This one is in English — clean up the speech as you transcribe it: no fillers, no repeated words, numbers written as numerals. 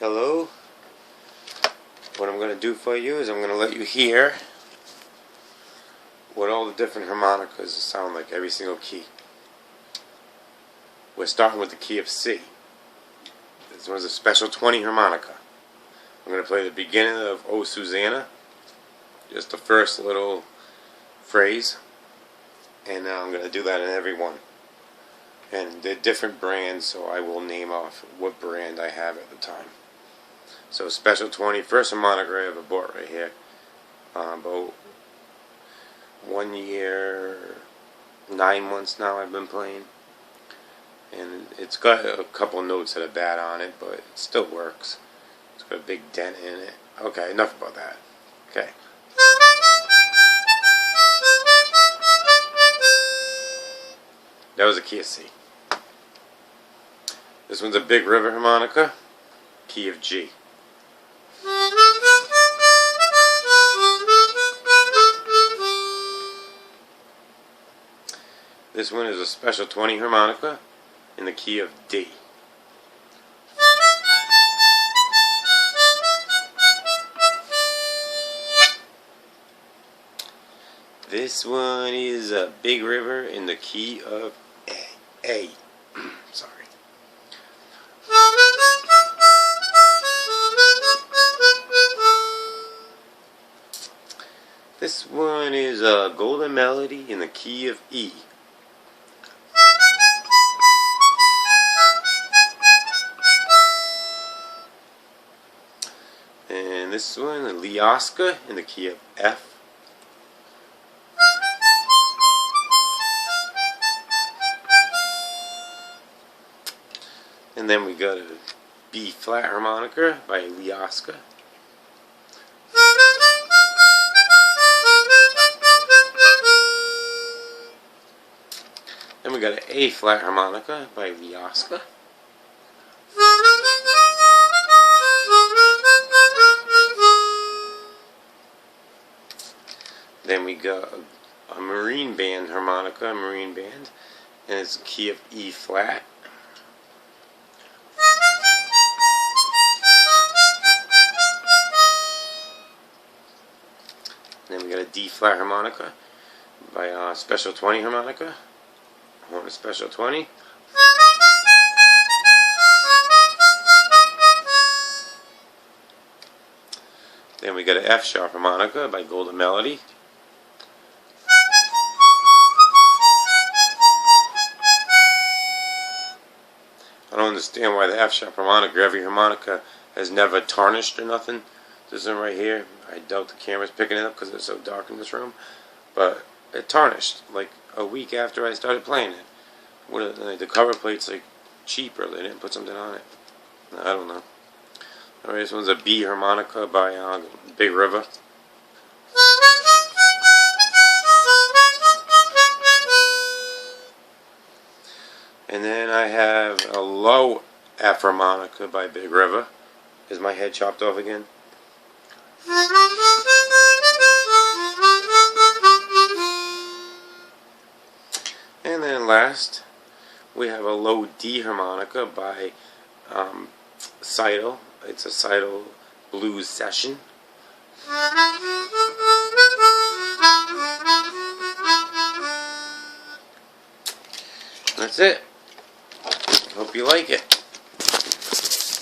Hello. What I'm going to do for you is I'm going to let you hear what all the different harmonicas sound like, every single key. We're starting with the key of C. This one's a special 20 harmonica. I'm going to play the beginning of Oh Susanna, just the first little phrase, and now I'm going to do that in every one. And they're different brands, so I will name off what brand I have at the time. So special 20, first harmonica I ever bought right here. About 1 year, 9 months now I've been playing. And it's got a couple notes that are bad on it, but it still works. It's got a big dent in it. Okay, enough about that. Okay. That was a key of C. This one's a big river harmonica, key of G. This one is a special 20 harmonica in the key of D. This one is a big river in the key of A. Sorry. This one is a golden melody in the key of E. And this one, a Liosca in the key of F. And then we got a B flat harmonica by Liosca. Then we got an A flat harmonica by Liosca. Then we got a marine band harmonica, and it's the key of E flat. Then we got a D flat harmonica by Special 20 harmonica. I want a Special 20. Then we got an F sharp harmonica by Golden Melody. I don't understand why the F sharp harmonica, every harmonica has never tarnished or nothing. This one right here, I doubt the camera's picking it up because it's so dark in this room, but it tarnished like a week after I started playing it. The cover plate's like cheaper, they didn't put something on it. I don't know. Alright, this one's a B harmonica by Big River. And then I have a low F harmonica by Big River. Is my head chopped off again? And then last, we have a low D harmonica by Seidel. It's a Seidel blues session. That's it. Hope you like it.